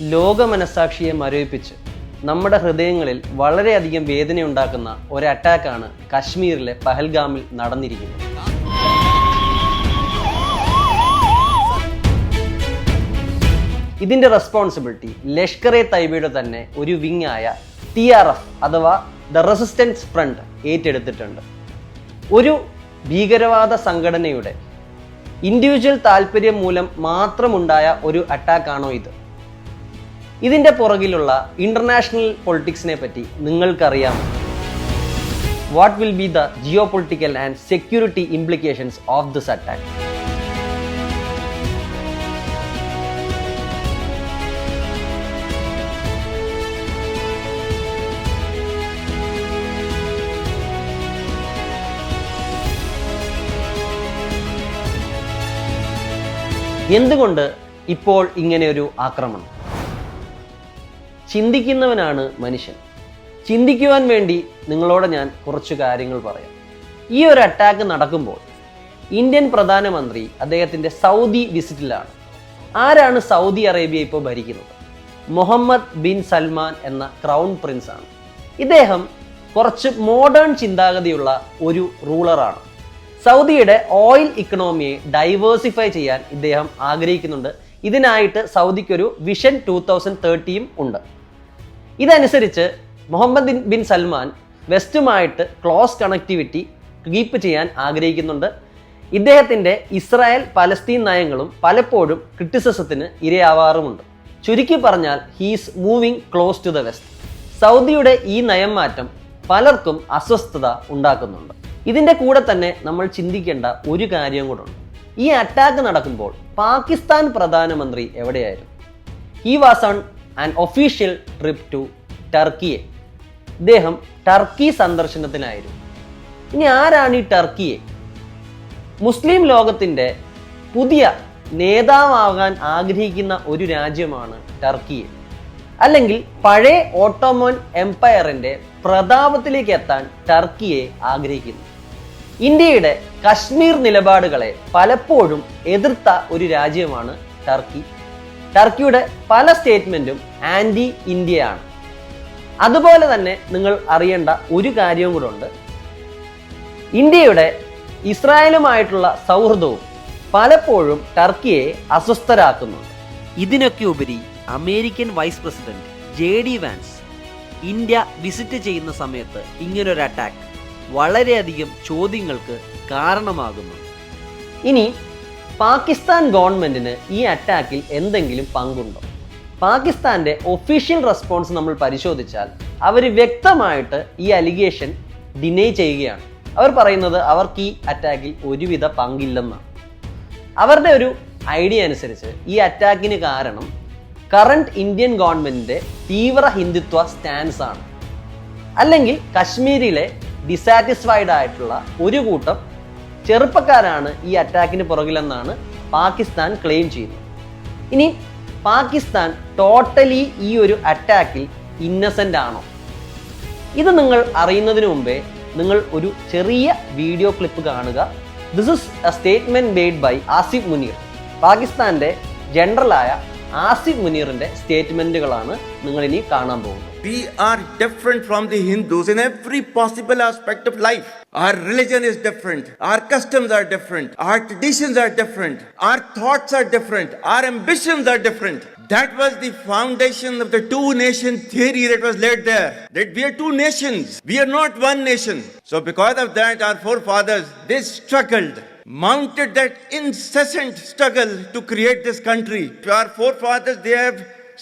ലോക മനസാക്ഷിയെ മരവിപ്പിച്ച് നമ്മുടെ ഹൃദയങ്ങളിൽ വളരെയധികം വേദനയുണ്ടാക്കുന്ന ഒരു അറ്റാക്കാണ് കശ്മീരിലെ പഹൽഗാമിൽ നടന്നിരിക്കുന്നത്. ഇതിന്റെ റെസ്പോൺസിബിലിറ്റി ലഷ്കർ-എ തൈബയുടെ തന്നെ ഒരു വിങ് ആയ TRF അഥവാ ദ റെസിസ്റ്റൻസ് ഫ്രണ്ട് ഏറ്റെടുത്തിട്ടുണ്ട്. ഒരു ഭീകരവാദ സംഘടനയുടെ ഇൻഡിവിജ്വൽ താല്പര്യം മൂലം മാത്രമുണ്ടായ ഒരു അറ്റാക്കാണോ ഇത്? ഇതിന്റെ പുറകിലുള്ള ഇന്റർനാഷണൽ പൊളിറ്റിക്സിനെ പറ്റി നിങ്ങൾക്കറിയാമോ? What will be the geo political and security implications of this attack? എന്തുകൊണ്ട് ഇപ്പോൾ ഇങ്ങനെയൊരു ആക്രമണം? ചിന്തിക്കുന്നവനാണ് മനുഷ്യൻ. ചിന്തിക്കുവാൻ വേണ്ടി നിങ്ങളോട് ഞാൻ കുറച്ച് കാര്യങ്ങൾ പറയാം. ഈ ഒരു അറ്റാക്ക് നടക്കുമ്പോൾ ഇന്ത്യൻ പ്രധാനമന്ത്രി അദ്ദേഹത്തിൻ്റെ സൗദി വിസിറ്റിലാണ്. ആരാണ് സൗദി അറേബ്യ ഇപ്പോൾ ഭരിക്കുന്നത്? മുഹമ്മദ് ബിൻ സൽമാൻ എന്ന ക്രൗൺ പ്രിൻസ് ആണ്. ഇദ്ദേഹം കുറച്ച് മോഡേൺ ചിന്താഗതിയുള്ള ഒരു റൂളറാണ്. സൗദിയുടെ ഓയിൽ ഇക്കണോമിയെ ഡൈവേഴ്സിഫൈ ചെയ്യാൻ ഇദ്ദേഹം ആഗ്രഹിക്കുന്നുണ്ട്. ഇതിനായിട്ട് സൗദിക്കൊരു വിഷൻ 2030 ഉണ്ട്. ഇതനുസരിച്ച് മുഹമ്മദ് ബിൻ സൽമാൻ വെസ്റ്റുമായിട്ട് ക്ലോസ് കണക്ടിവിറ്റി കീപ്പ് ചെയ്യാൻ ആഗ്രഹിക്കുന്നുണ്ട്. ഇദ്ദേഹത്തിൻ്റെ ഇസ്രായേൽ പലസ്തീൻ നയങ്ങളും പലപ്പോഴും ക്രിറ്റിസിസത്തിന് ഇരയാവാറുമുണ്ട്. ചുരുക്കി പറഞ്ഞാൽ he's moving close to the West. സൗദിയുടെ ഈ നയം മാറ്റം പലർക്കും അസ്വസ്ഥത ഉണ്ടാക്കുന്നുണ്ട്. ഇതിൻ്റെ കൂടെ തന്നെ നമ്മൾ ചിന്തിക്കേണ്ട ഒരു കാര്യം കൂടെ ഉണ്ട്. ഈ അറ്റാക്ക് നടക്കുമ്പോൾ പാകിസ്ഥാൻ പ്രധാനമന്ത്രി എവിടെയായിരുന്നു? He was on an official trip to Turkiye. ഇദ്ദേഹം ടർക്കി സന്ദർശനത്തിനായിരുന്നു. ഇനി ആരാണ് ഈ ടർക്കിയെ? മുസ്ലിം ലോകത്തിൻ്റെ പുതിയ നേതാവാകാൻ ആഗ്രഹിക്കുന്ന ഒരു രാജ്യമാണ് ടർക്കിയെ. അല്ലെങ്കിൽ പഴയ ഓട്ടോമൻ എംപയറിൻ്റെ പ്രതാപത്തിലേക്ക് എത്താൻ ടർക്കിയെ ആഗ്രഹിക്കുന്നു. ഇന്ത്യയുടെ കശ്മീർ നിലപാടുകളെ പലപ്പോഴും എതിർത്ത ഒരു രാജ്യമാണ് ടർക്കി. ടർക്കിയുടെ പല സ്റ്റേറ്റ്മെന്റും ആന്റി ഇന്ത്യയാണ്. അതുപോലെ തന്നെ നിങ്ങൾ അറിയേണ്ട ഒരു കാര്യവും കൂടെ ഉണ്ട്. ഇന്ത്യയുടെ ഇസ്രായേലുമായിട്ടുള്ള സൗഹൃദവും പലപ്പോഴും ടർക്കിയെ അസ്വസ്ഥരാക്കുന്നുണ്ട്. ഇതിനൊക്കെ ഉപരി American vice president JD Vance India visit ചെയ്യുന്ന സമയത്ത് ഇങ്ങനൊരു അറ്റാക്ക് വളരെയധികം ചോദ്യങ്ങൾക്ക് കാരണമാകുന്നു. ഇനി പാകിസ്ഥാൻ ഗവൺമെന്റിന് ഈ അറ്റാക്കിൽ എന്തെങ്കിലും പങ്കുണ്ടോ? പാകിസ്ഥാന്റെ ഒഫീഷ്യൽ റെസ്പോൺസ് നമ്മൾ പരിശോധിച്ചാൽ അവർ വ്യക്തമായിട്ട് ഈ അലിഗേഷൻ ഡിനൈ ചെയ്യുകയാണ്. അവർ പറയുന്നത് അവർക്ക് ഈ അറ്റാക്കിൽ ഒരുവിധ പങ്കില്ലെന്നാണ്. അവരുടെ ഒരു ഐഡിയ അനുസരിച്ച് ഈ അറ്റാക്കിന് കാരണം കറണ്ട് ഇന്ത്യൻ ഗവൺമെന്റിന്റെ തീവ്ര ഹിന്ദുത്വ സ്റ്റാൻസ് ആണ്. അല്ലെങ്കിൽ കശ്മീരിലെ ഡിസാറ്റിസ്ഫൈഡ് ആയിട്ടുള്ള ഒരു കൂട്ടം ചെറുപ്പക്കാരാണ് ഈ അറ്റാക്കിന് പുറകിലെന്നാണ് പാകിസ്ഥാൻ ക്ലെയിം ചെയ്യുന്നത്. ഇനി പാകിസ്ഥാൻ ടോട്ടലി ഈ ഒരു അറ്റാക്കിൽ ഇന്നസെന്റ് ആണോ? ഇത് നിങ്ങൾ അറിയുന്നതിന് മുമ്പേ നിങ്ങൾ ഒരു ചെറിയ വീഡിയോ ക്ലിപ്പ് കാണുക. This is a statement made by Asif Munir. പാകിസ്ഥാന്റെ ജനറലായ ആസിഫ് മുനീറിന്റെ സ്റ്റേറ്റ്മെന്റുകളാണ് നിങ്ങൾ ഇനി കാണാൻ പോകുന്നത്. We are different from the Hindus in every possible aspect of life. Our religion is different. Our customs are different. Our traditions are different. Our thoughts are different. Our ambitions are different. That was the foundation of the two-nation theory that was laid there. That we are two nations. We are not one nation. So because of that, our forefathers, they struggled, mounted that incessant struggle to create this country. Our forefathers, they have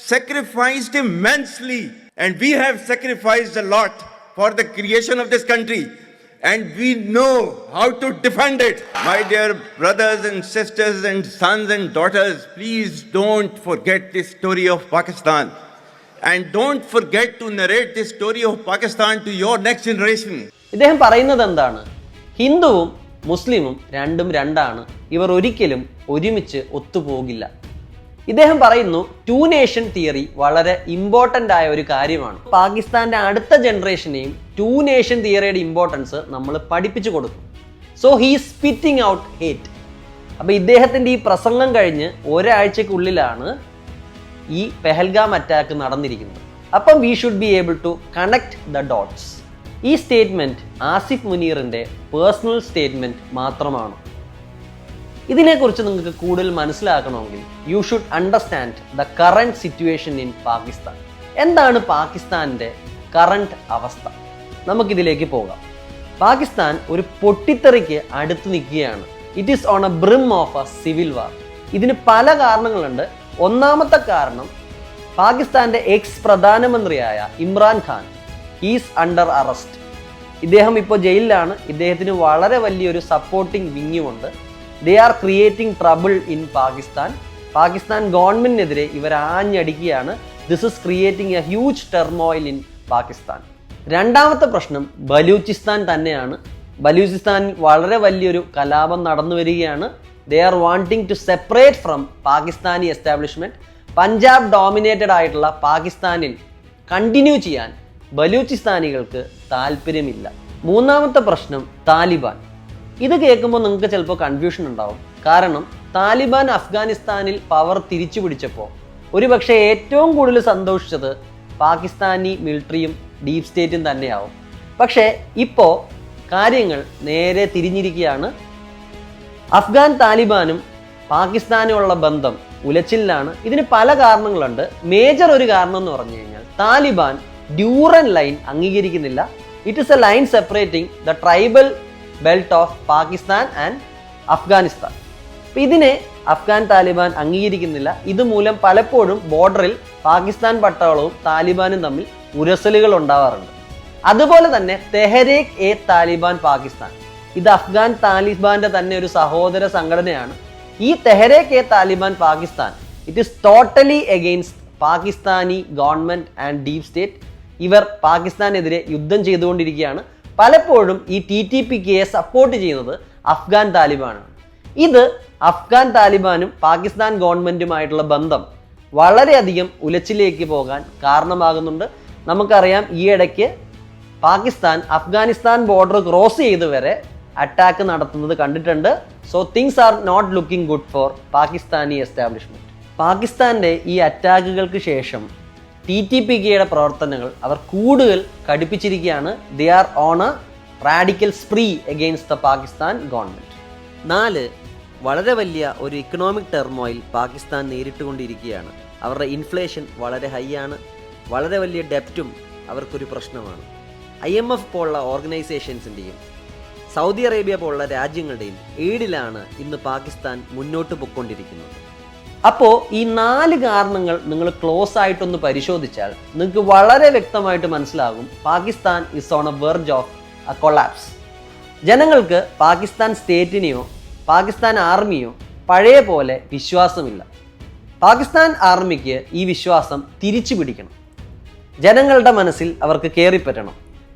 sacrificed immensely. And we have sacrificed a lot for the creation of this country. And we know how to defend it. My dear brothers and sisters and sons and daughters, please don't forget the story of Pakistan. And don't forget to narrate the story of Pakistan to your next generation. ഇദ്ദേഹം പറയുന്നത് എന്താണ്? ഹിന്ദുവും മുസ്ലിമും രണ്ടും രണ്ടാണ്. ഇവർ ഒരിക്കലും ഒരുമിച്ച് ഒത്തുപോകില്ല. ഇദ്ദേഹം പറയുന്നു ടു നേഷൻ തിയറി വളരെ ഇമ്പോർട്ടൻ്റ് ആയ ഒരു കാര്യമാണ്. പാകിസ്ഥാന്റെ അടുത്ത ജനറേഷനെയും ടു നേഷൻ തിയറിയുടെ ഇമ്പോർട്ടൻസ് നമ്മൾ പഠിപ്പിച്ചു കൊടുക്കും. So he spitting out hate. അപ്പോൾ ഇദ്ദേഹത്തിൻ്റെ ഈ പ്രസംഗം കഴിഞ്ഞ് ഒരാഴ്ചക്കുള്ളിലാണ് ഈ പെഹൽഗാം അറ്റാക്ക് നടന്നിരിക്കുന്നത്. അപ്പം we should be able to connect the dots. ഈ സ്റ്റേറ്റ്മെൻറ്റ് ആസിഫ് മുനീറിൻ്റെ പേഴ്സണൽ സ്റ്റേറ്റ്മെൻറ്റ് മാത്രമാണ്. ഇതിനെക്കുറിച്ച് നിങ്ങൾക്ക് കൂടുതൽ മനസ്സിലാക്കണമെങ്കിൽ you should understand the current situation in Pakistan. എന്താണ് പാകിസ്ഥാൻ്റെ കറണ്ട് അവസ്ഥ? നമുക്കിതിലേക്ക് പോകാം. പാകിസ്ഥാൻ ഒരു പൊട്ടിത്തെറിക്ക് അടുത്ത് നിൽക്കുകയാണ്. It is on a brim of a civil war. ഇതിന് പല കാരണങ്ങളുണ്ട്. ഒന്നാമത്തെ കാരണം പാകിസ്ഥാൻ്റെ എക്സ് പ്രധാനമന്ത്രിയായ Imran Khan is under arrest. ഇദ്ദേഹം ഇപ്പോൾ ജയിലിലാണ്. ഇദ്ദേഹത്തിന് വളരെ വലിയൊരു സപ്പോർട്ടിംഗ് വിങ്ങുമുണ്ട്. They are creating trouble in Pakistan. Pakistan ഗവൺമെന്റിനെതിരെ ഇവർ ആഞ്ഞടിക്കുകയാണ്. This is creating a huge turmoil in Pakistan. രണ്ടാമത്തെ പ്രശ്നം ബലൂചിസ്ഥാൻ തന്നെയാണ്. ബലൂചിസ്ഥാനിൽ വളരെ വലിയൊരു കലാപം നടന്നു വരികയാണ്. They are wanting to separate from Pakistani establishment. Punjab dominated ആയിട്ടുള്ള പാകിസ്ഥാനിൽ കണ്ടിന്യൂ ചെയ്യാൻ ബലൂചിസ്ഥാനികൾക്ക് താല്പര്യമില്ല. മൂന്നാമത്തെ പ്രശ്നം താലിബാൻ. ഇത് കേൾക്കുമ്പോൾ നിങ്ങൾക്ക് ചിലപ്പോൾ കൺഫ്യൂഷൻ ഉണ്ടാവും. കാരണം താലിബാൻ അഫ്ഗാനിസ്ഥാനിൽ പവർ തിരിച്ചു പിടിച്ചപ്പോൾ ഒരുപക്ഷെ ഏറ്റവും കൂടുതൽ സന്തോഷിച്ചത് പാകിസ്ഥാനി മിലിറ്ററിയും ഡീപ് സ്റ്റേറ്റും തന്നെയാവും. പക്ഷേ ഇപ്പോൾ കാര്യങ്ങൾ നേരെ തിരിഞ്ഞിരിക്കുകയാണ്. അഫ്ഗാൻ താലിബാനും പാകിസ്ഥാനുമുള്ള ബന്ധം ഉലച്ചിലാണ്. ഇതിന് പല കാരണങ്ങളുണ്ട്. മേജർ ഒരു കാരണം എന്ന് പറഞ്ഞു കഴിഞ്ഞാൽ താലിബാൻ ഡ്യൂറൻ ലൈൻ അംഗീകരിക്കുന്നില്ല. It is A line separating the tribal belt of Pakistan and Afghanistan. അപ്പം ഇതിനെ അഫ്ഗാൻ താലിബാൻ അംഗീകരിക്കുന്നില്ല. ഇതുമൂലം പലപ്പോഴും ബോർഡറിൽ പാകിസ്ഥാൻ പട്ടാളവും താലിബാനും തമ്മിൽ ഉരസലുകൾ ഉണ്ടാവാറുണ്ട്. അതുപോലെ തന്നെ തെഹരീക് എ താലിബാൻ പാകിസ്ഥാൻ, ഇത് അഫ്ഗാൻ താലിബാന്റെ തന്നെ ഒരു സഹോദര സംഘടനയാണ്. ഈ Tehreek e Taliban Pakistan it is totally against Pakistani government and deep state. ഇവർ പാകിസ്ഥാനെതിരെ യുദ്ധം ചെയ്തുകൊണ്ടിരിക്കുകയാണ്. പലപ്പോഴും ഈ TTPKയെ സപ്പോർട്ട് ചെയ്യുന്നത് അഫ്ഗാൻ താലിബാനാണ്. ഇത് അഫ്ഗാൻ താലിബാനും പാകിസ്ഥാൻ ഗവൺമെന്റുമായിട്ടുള്ള ബന്ധം വളരെയധികം ഉലച്ചിലേക്ക് പോകാൻ കാരണമാകുന്നുണ്ട്. നമുക്കറിയാം ഈയിടയ്ക്ക് പാകിസ്ഥാൻ അഫ്ഗാനിസ്ഥാൻ ബോർഡർ ക്രോസ് ചെയ്ത് വരെ അറ്റാക്ക് നടത്തുന്നത് കണ്ടിട്ടുണ്ട്. So things are not looking good for Pakistani establishment. പാകിസ്ഥാന്റെ ഈ അറ്റാക്കുകൾക്ക് ശേഷം TTPKയുടെ പ്രവർത്തനങ്ങൾ അവർ കൂടുതൽ കടുപ്പിച്ചിരിക്കുകയാണ്. They are on a radical spree against the Pakistan government. 4, വളരെ വലിയ ഒരു ഇക്കണോമിക് ടെർമോയിൽ പാകിസ്ഥാൻ നേരിട്ടുകൊണ്ടിരിക്കുകയാണ്. അവരുടെ ഇൻഫ്ലേഷൻ വളരെ ഹൈ ആണ്. വളരെ വലിയ ഡെപ്റ്റും അവർക്കൊരു പ്രശ്നമാണ്. IMF പോലുള്ള ഓർഗനൈസേഷൻസിൻ്റെയും സൗദി അറേബ്യ പോലുള്ള രാജ്യങ്ങളുടെയും എയ്ഡിലാണ് ഇന്ന് പാകിസ്ഥാൻ മുന്നോട്ട് പൊയ്ക്കൊണ്ടിരിക്കുന്നത്. അപ്പോൾ ഈ 4 കാരണങ്ങൾ നിങ്ങൾ ക്ലോസ് ആയിട്ടൊന്ന് പരിശോധിച്ചാൽ നിങ്ങൾക്ക് വളരെ വ്യക്തമായിട്ട് മനസ്സിലാകും Pakistan is on A verge of A collapse. ജനങ്ങൾക്ക് പാകിസ്ഥാൻ സ്റ്റേറ്റിനെയോ പാകിസ്ഥാൻ ആർമിയോ പഴയ പോലെ വിശ്വാസമില്ല. പാകിസ്ഥാൻ ആർമിക്ക് ഈ വിശ്വാസം തിരിച്ചു പിടിക്കണം. ജനങ്ങളുടെ മനസ്സിൽ അവർക്ക് കയറിപ്പറ്റണം.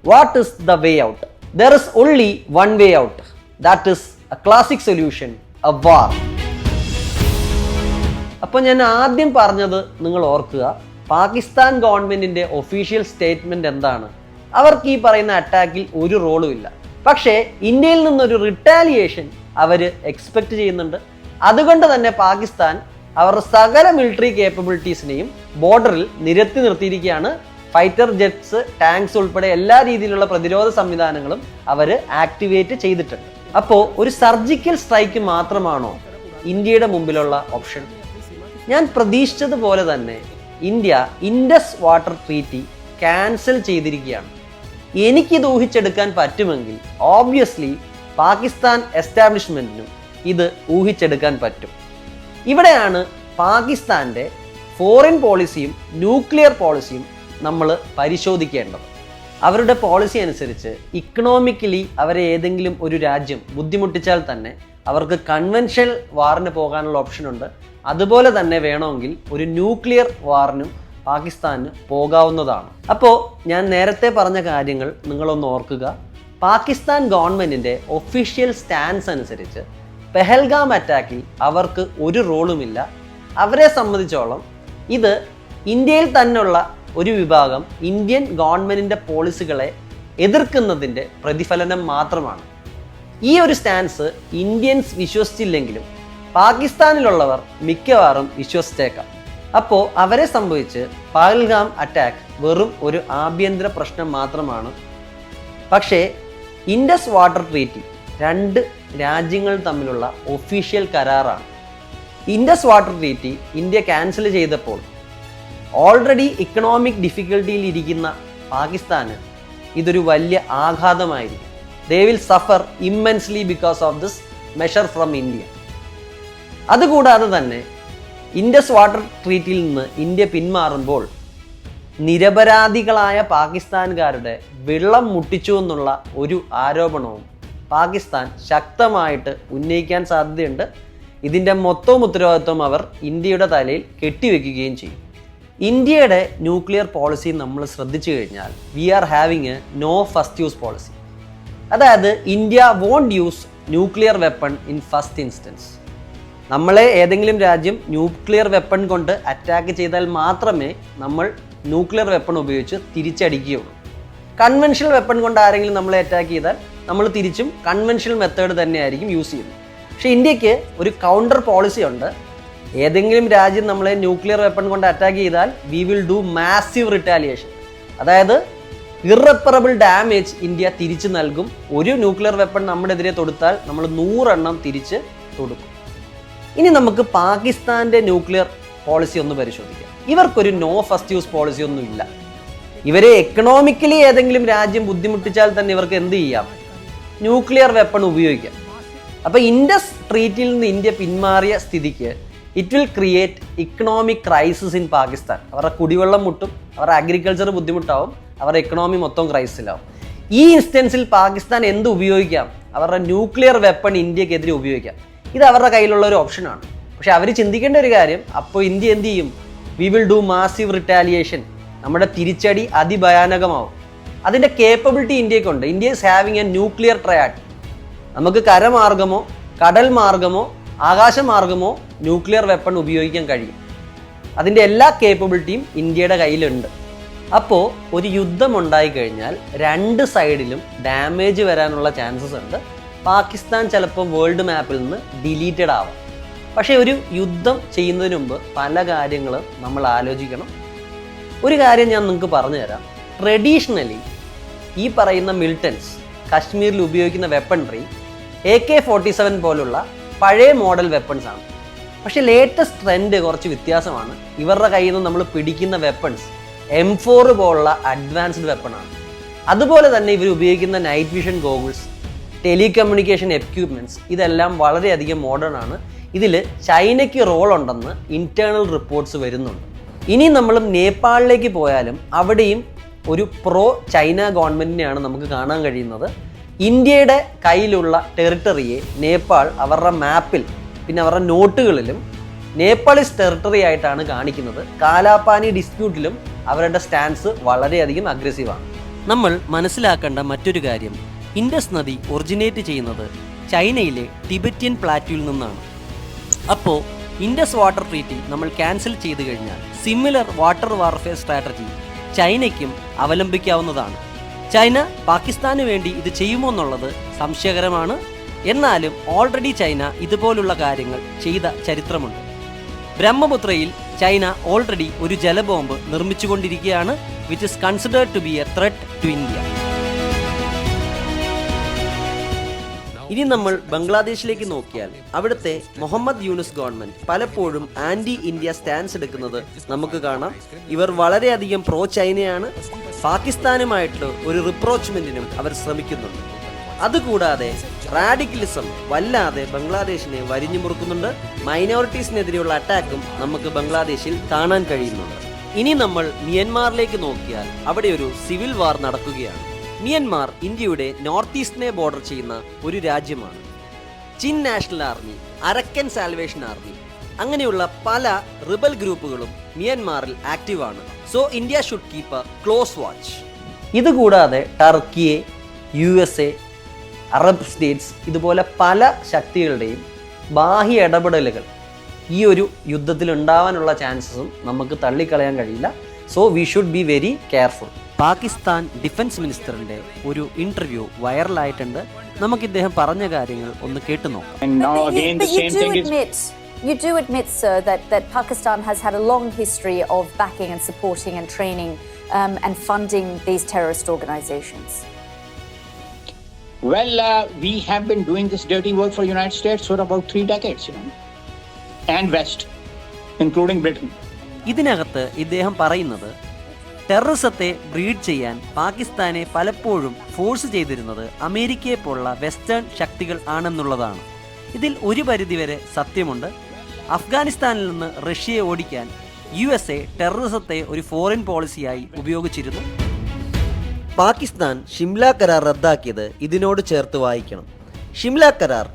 What is the way out? There is only one way out. That is a classic solution, a war. അപ്പോൾ ഞാൻ ആദ്യം പറഞ്ഞത് നിങ്ങൾ ഓർക്കുക. പാകിസ്ഥാൻ ഗവൺമെന്റിന്റെ ഒഫീഷ്യൽ സ്റ്റേറ്റ്മെന്റ് എന്താണ്? അവർക്ക് ഈ പറയുന്ന അറ്റാക്കിൽ ഒരു റോളും ഇല്ല. പക്ഷേ ഇന്ത്യയിൽ നിന്നൊരു റിട്ടാലിയേഷൻ അവർ എക്സ്പെക്ട് ചെയ്യുന്നുണ്ട്. അതുകൊണ്ട് തന്നെ പാകിസ്ഥാൻ അവരുടെ സകല മിലിറ്ററി കേപ്പബിലിറ്റീസിനെയും ബോർഡറിൽ നിരത്തി നിർത്തിയിരിക്കുകയാണ്. ഫൈറ്റർ ജെറ്റ്സ്, ടാങ്ക്സ് ഉൾപ്പെടെ എല്ലാ രീതിയിലുള്ള പ്രതിരോധ സംവിധാനങ്ങളും അവർ ആക്ടിവേറ്റ് ചെയ്തിട്ടുണ്ട്. അപ്പോൾ ഒരു സർജിക്കൽ സ്ട്രൈക്ക് മാത്രമാണോ ഇന്ത്യയുടെ മുമ്പിലുള്ള ഓപ്ഷൻ? ഞാൻ പ്രതീക്ഷിച്ചതുപോലെ തന്നെ India Indus water treaty cancel ചെയ്തിരിക്കുകയാണ്. എനിക്കിത് ഊഹിച്ചെടുക്കാൻ പറ്റുമെങ്കിൽ ഓബ്വിയസ്ലി പാകിസ്ഥാൻ എസ്റ്റാബ്ലിഷ്മെന്റിനും ഇത് ഊഹിച്ചെടുക്കാൻ പറ്റും. ഇവിടെയാണ് പാകിസ്ഥാന്റെ ഫോറിൻ പോളിസിയും ന്യൂക്ലിയർ പോളിസിയും നമ്മൾ പരിശോധിക്കേണ്ടത്. അവരുടെ പോളിസി അനുസരിച്ച് ഇക്കണോമിക്കലി അവരെ ഏതെങ്കിലും ഒരു രാജ്യം ബുദ്ധിമുട്ടിച്ചാൽ തന്നെ അവർക്ക് കൺവെൻഷണൽ വാറിന് പോകാനുള്ള ഓപ്ഷനുണ്ട്. അതുപോലെ തന്നെ വേണമെങ്കിൽ ഒരു ന്യൂക്ലിയർ വാറിനും പാകിസ്ഥാന് പോകാവുന്നതാണ്. അപ്പോൾ ഞാൻ നേരത്തെ പറഞ്ഞ കാര്യങ്ങൾ നിങ്ങളൊന്ന് ഓർക്കുക. പാകിസ്ഥാൻ ഗവൺമെന്റിന്റെ ഒഫീഷ്യൽ സ്റ്റാൻസ് അനുസരിച്ച് പെഹൽഗാം അറ്റാക്കിൽ അവർക്ക് ഒരു റോളുമില്ല. അവരെ സംബന്ധിച്ചോളം ഇത് ഇന്ത്യയിൽ തന്നെയുള്ള ഒരു വിഭാഗം ഇന്ത്യൻ ഗവൺമെന്റിന്റെ പോളിസികളെ എതിർക്കുന്നതിൻ്റെ പ്രതിഫലനം മാത്രമാണ്. ഈ ഒരു സ്റ്റാൻസ് ഇന്ത്യൻസ് വിശ്വസിച്ചില്ലെങ്കിലും പാകിസ്ഥാനിലുള്ളവർ മിക്കവാറും വിശ്വസിച്ചേക്കാം. അപ്പോൾ അവരെ സംഭവിച്ച് പഹൽഗാം അറ്റാക്ക് വെറും ഒരു ആഭ്യന്തര പ്രശ്നം മാത്രമാണ്. പക്ഷേ ഇൻഡസ് വാട്ടർ ട്രീറ്റി 2 രാജ്യങ്ങൾ തമ്മിലുള്ള ഒഫീഷ്യൽ കരാറാണ്. Indus water treaty India cancel ചെയ്തപ്പോൾ ഓൾറെഡി ഇക്കണോമിക് ഡിഫിക്കൽട്ടിയിൽ ഇരിക്കുന്ന പാകിസ്ഥാന് ഇതൊരു വലിയ ആഘാതമായിരിക്കും. They will suffer immensely because of this measure from India. അതുകൂടാതെ തന്നെ ഇൻഡസ് വാട്ടർ ട്രീറ്റിയിൽ നിന്ന് ഇന്ത്യ പിന്മാറുമ്പോൾ നിരപരാധികളായ പാകിസ്ഥാൻകാരുടെ വെള്ളം മുട്ടിച്ചു എന്നുള്ള ഒരു ആരോപണവും പാകിസ്ഥാൻ ശക്തമായിട്ട് ഉന്നയിക്കാൻ സാധ്യതയുണ്ട്. ഇതിൻ്റെ മൊത്തം ഉത്തരവാദിത്വം അവർ ഇന്ത്യയുടെ തലയിൽ കെട്ടിവെക്കുകയും ചെയ്യും. ഇന്ത്യയുടെ ന്യൂക്ലിയർ പോളിസി നമ്മൾ ശ്രദ്ധിച്ചു കഴിഞ്ഞാൽ we are having a no first use policy. അതായത് India won't use nuclear weapon in first instance. നമ്മളെ ഏതെങ്കിലും രാജ്യം ന്യൂക്ലിയർ വെപ്പൺ കൊണ്ട് അറ്റാക്ക് ചെയ്താൽ മാത്രമേ നമ്മൾ ന്യൂക്ലിയർ വെപ്പൺ ഉപയോഗിച്ച് തിരിച്ചടിക്കുകയുള്ളൂ. കൺവെൻഷണൽ വെപ്പൺ കൊണ്ട് ആരെങ്കിലും നമ്മളെ അറ്റാക്ക് ചെയ്താൽ നമ്മൾ തിരിച്ചും കൺവെൻഷണൽ മെത്തേഡ് തന്നെയായിരിക്കും യൂസ് ചെയ്യുന്നത്. പക്ഷേ ഇന്ത്യക്ക് ഒരു കൗണ്ടർ പോളിസി ഉണ്ട്. ഏതെങ്കിലും രാജ്യം നമ്മളെ ന്യൂക്ലിയർ വെപ്പൺ കൊണ്ട് അറ്റാക്ക് ചെയ്താൽ V will do massive retaliation. അതായത് ഇറപ്പറബിൾ ഡാമേജ് ഇന്ത്യ തിരിച്ചു നൽകും. ഒരു ന്യൂക്ലിയർ വെപ്പൺ നമ്മുടെ എതിരെ തൊടുത്താൽ നമ്മൾ 100 എണ്ണം തിരിച്ച് തൊടുക്കും. ഇനി നമുക്ക് പാകിസ്ഥാൻ്റെ ന്യൂക്ലിയർ പോളിസി ഒന്ന് പരിശോധിക്കാം. ഇവർക്കൊരു നോ ഫസ്റ്റ് യൂസ് പോളിസി ഒന്നും ഇല്ല. ഇവരെ എക്കണോമിക്കലി ഏതെങ്കിലും രാജ്യം ബുദ്ധിമുട്ടിച്ചാൽ തന്നെ ഇവർക്ക് എന്ത് ചെയ്യാം? ന്യൂക്ലിയർ വെപ്പൺ ഉപയോഗിക്കാം. അപ്പോൾ ഇൻഡസ് ട്രീറ്റിയിൽ നിന്ന് ഇന്ത്യ പിന്മാറിയ സ്ഥിതിക്ക് it will create economic crisis in Pakistan. അവരുടെ കുടിവെള്ളം മുട്ടും, അവരുടെ അഗ്രികൾച്ചർ ബുദ്ധിമുട്ടാവും, അവരുടെ എക്കണോമി മൊത്തം ക്രൈസിലാവും. ഈ ഇൻസ്റ്റൻസിൽ പാകിസ്ഥാൻ എന്ത് ഉപയോഗിക്കാം? അവരുടെ ന്യൂക്ലിയർ വെപ്പൺ ഇന്ത്യക്കെതിരെ ഉപയോഗിക്കാം. ഇത് അവരുടെ കയ്യിലുള്ള ഒരു ഓപ്ഷനാണ്. പക്ഷെ അവർ ചിന്തിക്കേണ്ട ഒരു കാര്യം, അപ്പോൾ ഇന്ത്യ എന്ത് ചെയ്യും? We will do massive retaliation. നമ്മുടെ തിരിച്ചടി അതിഭയാനകമാവും. അതിൻ്റെ കേപ്പബിലിറ്റി ഇന്ത്യക്കുണ്ട്. India is having a nuclear triad. നമുക്ക് കരമാർഗമോ കടൽ മാർഗമോ ആകാശമാർഗമോ ന്യൂക്ലിയർ വെപ്പൺ ഉപയോഗിക്കാൻ കഴിയും. അതിൻ്റെ എല്ലാ കേപ്പബിലിറ്റിയും ഇന്ത്യയുടെ കയ്യിലുണ്ട്. അപ്പോൾ ഒരു യുദ്ധം ഉണ്ടായിക്കഴിഞ്ഞാൽ 2 സൈഡിലും ഡാമേജ് വരാനുള്ള ചാൻസസ് ഉണ്ട്. പാകിസ്ഥാൻ ചിലപ്പോൾ വേൾഡ് മാപ്പിൽ നിന്ന് ഡിലീറ്റഡ് ആവാം. പക്ഷേ ഒരു യുദ്ധം ചെയ്യുന്നതിന് മുമ്പ് പല കാര്യങ്ങളും നമ്മൾ ആലോചിക്കണം. ഒരു കാര്യം ഞാൻ നിങ്ങൾക്ക് പറഞ്ഞു തരാം. ട്രഡീഷണലി ഈ പറയുന്ന മിലിറ്റൻസ് കശ്മീരിൽ ഉപയോഗിക്കുന്ന വെപ്പൺറി AK-47 പോലുള്ള പഴയ മോഡൽ വെപ്പൺസ് ആണ്. പക്ഷേ ലേറ്റസ്റ്റ് ട്രെൻഡ് കുറച്ച് വ്യത്യാസമാണ്. ഇവരുടെ കയ്യിൽ നിന്ന് നമ്മൾ പിടിക്കുന്ന വെപ്പൺസ് M4 പോലുള്ള അഡ്വാൻസ്ഡ് വെപ്പണാണ്. അതുപോലെ തന്നെ ഇവർ ഉപയോഗിക്കുന്ന night vision goggles, telecommunication equipments ഇതെല്ലാം വളരെയധികം മോഡേൺ ആണ്. ഇതിൽ ചൈനയ്ക്ക് റോൾ ഉണ്ടെന്ന് ഇൻറ്റേർണൽ റിപ്പോർട്ട്സ് വരുന്നുണ്ട്. ഇനി നമ്മൾ നേപ്പാളിലേക്ക് പോയാലും അവിടെയും ഒരു പ്രോ ചൈന ഗവൺമെൻറ്റിനെയാണ് നമുക്ക് കാണാൻ കഴിയുന്നത്. ഇന്ത്യയുടെ കയ്യിലുള്ള ടെറിട്ടറിയെ നേപ്പാൾ അവരുടെ മാപ്പിൽ പിന്നെ അവരുടെ നോട്ടുകളിലും നേപ്പാളിസ് ടെറിട്ടറി ആയിട്ടാണ് കാണിക്കുന്നത്. കാലാപാനി ഡിസ്പ്യൂട്ടിലും അവരുടെ സ്റ്റാൻസ് വളരെയധികം അഗ്രസീവാണ്. നമ്മൾ മനസ്സിലാക്കേണ്ട മറ്റൊരു കാര്യം, ഇൻഡസ് നദി ഒറിജിനേറ്റ് ചെയ്യുന്നത് ചൈനയിലെ ടിബറ്റിയൻ പ്ലാറ്റ്യൂവിൽ നിന്നാണ്. അപ്പോൾ ഇൻഡസ് വാട്ടർ ട്രീറ്റി നമ്മൾ ക്യാൻസൽ ചെയ്തു കഴിഞ്ഞാൽ സിമിലർ വാട്ടർ വാർഫെയർ സ്ട്രാറ്റജി ചൈനയ്ക്കും അവലംബിക്കാവുന്നതാണ്. ചൈന പാകിസ്ഥാന് വേണ്ടി ഇത് ചെയ്യുമോ എന്നുള്ളത് സംശയകരമാണ്. എന്നാലും ഓൾറെഡി ചൈന ഇതുപോലുള്ള കാര്യങ്ങൾ ചെയ്ത ചരിത്രമുണ്ട്. ബ്രഹ്മപുത്രയിൽ ചൈന ഓൾറെഡി ഒരു ജലബോംബ് നിർമ്മിച്ചുകൊണ്ടിരിക്കുകയാണ്, which is considered to be a threat to India. ഇനി നമ്മൾ ബംഗ്ലാദേശിലേക്ക് നോക്കിയാൽ അവിടുത്തെ മുഹമ്മദ് യൂനുസ് ഗവൺമെന്റ് പലപ്പോഴും ആന്റി ഇന്ത്യ സ്റ്റാൻസ് എടുക്കുന്നത് നമുക്ക് കാണാം. ഇവർ വളരെയധികം പ്രോ ചൈനയാണ്. പാകിസ്ഥാനുമായിട്ട് ഒരു റിപ്രോച്ച്മെന്റിനും അവർ ശ്രമിക്കുന്നുണ്ട്. അതുകൂടാതെ റാഡിക്കലിസം വല്ലാതെ ബംഗ്ലാദേശിനെ വരിഞ്ഞു മുറുക്കുന്നുണ്ട്. മൈനോറിറ്റീസിനെതിരെയുള്ള അറ്റാക്കും നമുക്ക് ബംഗ്ലാദേശിൽ കാണാൻ കഴിയുന്നുണ്ട്. ഇനി നമ്മൾ മ്യാൻമാറിലേക്ക് നോക്കിയാൽ അവിടെ ഒരു സിവിൽ വാർ നടക്കുകയാണ്. മ്യാൻമാർ ഇന്ത്യയുടെ നോർത്ത് ഈസ്റ്റിനെ ബോർഡർ ചെയ്യുന്ന ഒരു രാജ്യമാണ്. Chin national army, Arakan salvation army അങ്ങനെയുള്ള പല റിബൽ ഗ്രൂപ്പുകളും മ്യാൻമാറിൽ ആക്റ്റീവാണ്. So India should keep a close watch. ഇതുകൂടാതെ ടർക്കിയെ, USA, അറബ് സ്റ്റേറ്റ്സ് ഇതുപോലെ പല ശക്തികളുടെയും ബാഹ്യ ഇടപെടലുകൾ ഈ ഒരു യുദ്ധത്തിൽ ഉണ്ടാവാനുള്ള ചാൻസസും നമുക്ക് തള്ളിക്കളയാൻ കഴിയില്ല. So we should be very careful. Pakistan defence മിനിസ്റ്ററിന്റെ ഒരു ഇന്റർവ്യൂ വൈറലായിട്ടുണ്ട്. നമുക്ക് ഇദ്ദേഹം പറഞ്ഞ കാര്യങ്ങൾ ഒന്ന് കേട്ടു നോക്കാം. You do admit, sir, that Pakistan has had a long history of backing and supporting and training and funding these terrorist organizations. Well, we have been doing this dirty work for the United States for about 3 decades, and West, including Britain. ഇതിനകത്ത് ഇദ്ദേഹം പറയുന്നത് ടെററിസത്തെ breed ചെയ്യാൻ പാകിസ്ഥാനെ പലപ്പോഴും force ചെയ്തിരുന്നത് അമേരിക്കയെ പോലുള്ള western ശക്തികൾ ആണെന്നുള്ളതാണ്. ഇതിൽ ഒരു പരിധിവരെ സത്യമുണ്ട്. അഫ്ഗാനിസ്ഥാനിൽ നിന്ന് റഷ്യയെ ഓടിക്കാൻ USA ടെററിസത്തെ ഒരു ഫോറിൻ പോളിസിയായി ഉപയോഗിച്ചിരുന്നു. പാകിസ്ഥാൻ ഷിംല കരാർ റദ്ദാക്കിയത് ഇതിനോട് ചേർത്ത് വായിക്കണം. ഷിംല കരാർ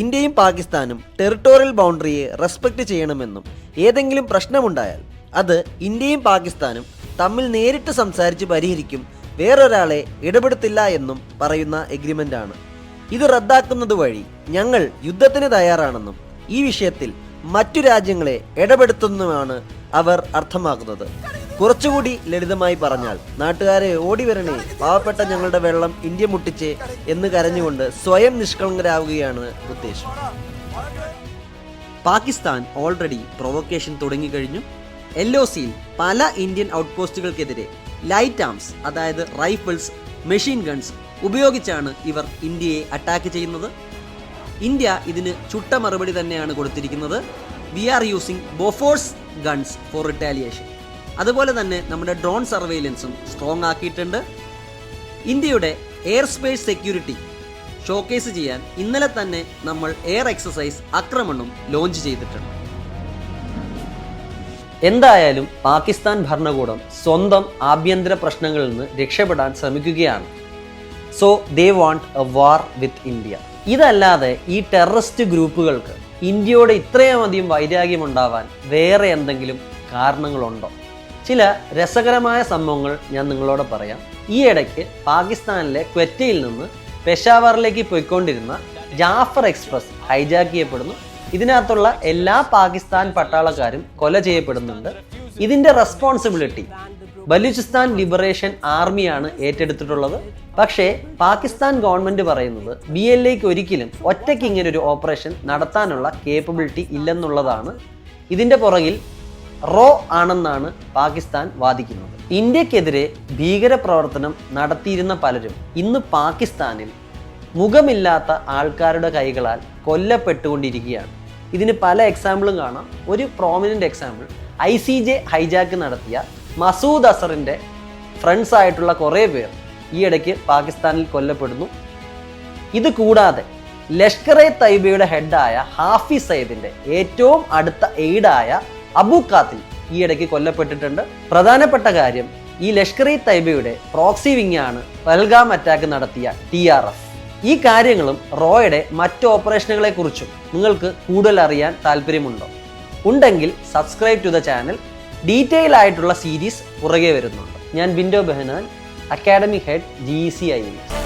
ഇന്ത്യയും പാകിസ്ഥാനും ടെറിട്ടോറിയൽ ബൗണ്ടറിയെ റെസ്പെക്റ്റ് ചെയ്യണമെന്നും ഏതെങ്കിലും പ്രശ്നമുണ്ടായാൽ അത് ഇന്ത്യയും പാകിസ്ഥാനും തമ്മിൽ നേരിട്ട് സംസാരിച്ച് പരിഹരിക്കും, വേറൊരാളെ ഇടപെടുത്തില്ല എന്നും പറയുന്ന എഗ്രിമെൻ്റാണ്. ഇത് റദ്ദാക്കുന്നത് വഴി ഞങ്ങൾ യുദ്ധത്തിന് തയ്യാറാണെന്നും ഈ വിഷയത്തിൽ മറ്റു രാജ്യങ്ങളെ ഇടപെടുത്തുന്നുമാണ് അവർ അർത്ഥമാക്കുന്നത്. കുറച്ചുകൂടി ലളിതമായി പറഞ്ഞാൽ നാട്ടുകാരെ ഓടി വരണേ, പാവപ്പെട്ട ഞങ്ങളുടെ വെള്ളം ഇന്ത്യ മുട്ടിച്ചേ എന്ന് കരഞ്ഞുകൊണ്ട് സ്വയം നിഷ്കളങ്കരാവുകയാണ് ഉദ്ദേശം. പാകിസ്ഥാൻ ഓൾറെഡി പ്രൊവോക്കേഷൻ തുടങ്ങിക്കഴിഞ്ഞു. LOCയിൽ പല ഇന്ത്യൻ ഔട്ട്പോസ്റ്റുകൾക്കെതിരെ ലൈറ്റ് ആംസ്, അതായത് റൈഫിൾസ്, മെഷീൻ ഗൺസ് ഉപയോഗിച്ചാണ് ഇവർ ഇന്ത്യയെ അറ്റാക്ക് ചെയ്യുന്നത്. ഇന്ത്യ ഇതിന് ചുട്ട മറുപടി തന്നെയാണ് കൊടുത്തിരിക്കുന്നത്. We are using Bofors guns for retaliation. അതുപോലെ തന്നെ നമ്മുടെ ഡ്രോൺ സർവെയിലൻസും സ്ട്രോങ് ആക്കിയിട്ടുണ്ട്. ഇന്ത്യയുടെ എയർ സ്പേസ് സെക്യൂരിറ്റി ഷോക്കേസ് ചെയ്യാൻ ഇന്നലെ തന്നെ നമ്മൾ എയർ എക്സസൈസ് ആക്രമണം ലോഞ്ച് ചെയ്തിട്ടുണ്ട്. എന്തായാലും പാകിസ്ഥാൻ ഭരണകൂടം സ്വന്തം ആഭ്യന്തര പ്രശ്നങ്ങളിൽ നിന്ന് രക്ഷപ്പെടാൻ ശ്രമിക്കുകയാണ്. So they want a war with India. ഇതല്ലാതെ ഈ ടെററിസ്റ്റ് ഗ്രൂപ്പുകൾക്ക് ഇന്ത്യയോട് ഇത്രയധികം വൈരാഗ്യമുണ്ടാവാൻ വേറെ എന്തെങ്കിലും കാരണങ്ങളുണ്ടോ? ചില രസകരമായ സംഭവങ്ങൾ ഞാൻ നിങ്ങളോട് പറയാം. ഈ ഇടയ്ക്ക് പാകിസ്ഥാനിലെ ക്വറ്റയിൽ നിന്ന് പെഷാവറിലേക്ക് പോയിക്കൊണ്ടിരുന്ന ജാഫർ എക്സ്പ്രസ് ഹൈജാക്ക് ചെയ്യപ്പെടുന്നു. ഇതിനകത്തുള്ള എല്ലാ പാകിസ്ഥാൻ പട്ടാളക്കാരും കൊല ചെയ്യപ്പെടുന്നുണ്ട്. ഇതിന്റെ റെസ്പോൺസിബിലിറ്റി ബലൂചിസ്ഥാൻ ലിബറേഷൻ ആർമിയാണ് ഏറ്റെടുത്തിട്ടുള്ളത്. പക്ഷേ പാകിസ്ഥാൻ ഗവൺമെന്റ് പറയുന്നത് BLAക്ക് ഒരിക്കലും ഒറ്റയ്ക്ക് ഇങ്ങനെ ഒരു ഓപ്പറേഷൻ നടത്താനുള്ള കേപ്പബിലിറ്റി ഇല്ലെന്നുള്ളതാണ്. ഇതിന്റെ പുറകിൽ റോ ആണെന്നാണ് പാകിസ്ഥാൻ വാദിക്കുന്നത്. ഇന്ത്യക്കെതിരെ ഭീകരപ്രവർത്തനം നടത്തിയിരുന്ന പലരും ഇന്ന് പാകിസ്ഥാനിൽ മുഖമില്ലാത്ത ആൾക്കാരുടെ കൈകളാൽ കൊല്ലപ്പെട്ടുകൊണ്ടിരിക്കുകയാണ്. ഇതിന് പല എക്സാമ്പിളും കാണാം. ഒരു പ്രോമിനന്റ് എക്സാമ്പിൾ, ICJ ഹൈജാക്ക് നടത്തിയ മസൂദ് അസറിന്റെ ഫ്രണ്ട്സ് ആയിട്ടുള്ള കുറേ പേർ ഈ ഇടയ്ക്ക് പാകിസ്ഥാനിൽ കൊല്ലപ്പെടുന്നു. ഇത് കൂടാതെ ലഷ്കർ എ തൈബയുടെ ഹെഡായ ഹാഫിസ് സയ്യിദിന്റെ ഏറ്റവും അടുത്ത എയ്ഡായ അബു ഖാത്തിൽ ഈ ഇടയ്ക്ക് കൊല്ലപ്പെട്ടിട്ടുണ്ട്. പ്രധാനപ്പെട്ട കാര്യം, ഈ ലഷ്കർ എ തൈബയുടെ പ്രോക്സി വിങ്ങാണ് പഹൽഗാം അറ്റാക്ക് നടത്തിയ TRF. ഈ കാര്യങ്ങളും റോയുടെ മറ്റ് ഓപ്പറേഷനുകളെ കുറിച്ചും നിങ്ങൾക്ക് കൂടുതൽ അറിയാൻ താല്പര്യമുണ്ടോ? ഉണ്ടെങ്കിൽ subscribe to the channel. Detail ആയിട്ടുള്ള സീരീസ് പുറകെ വരുന്നുണ്ട്. ഞാൻ Bindo Behanan, academic head GEC IAS.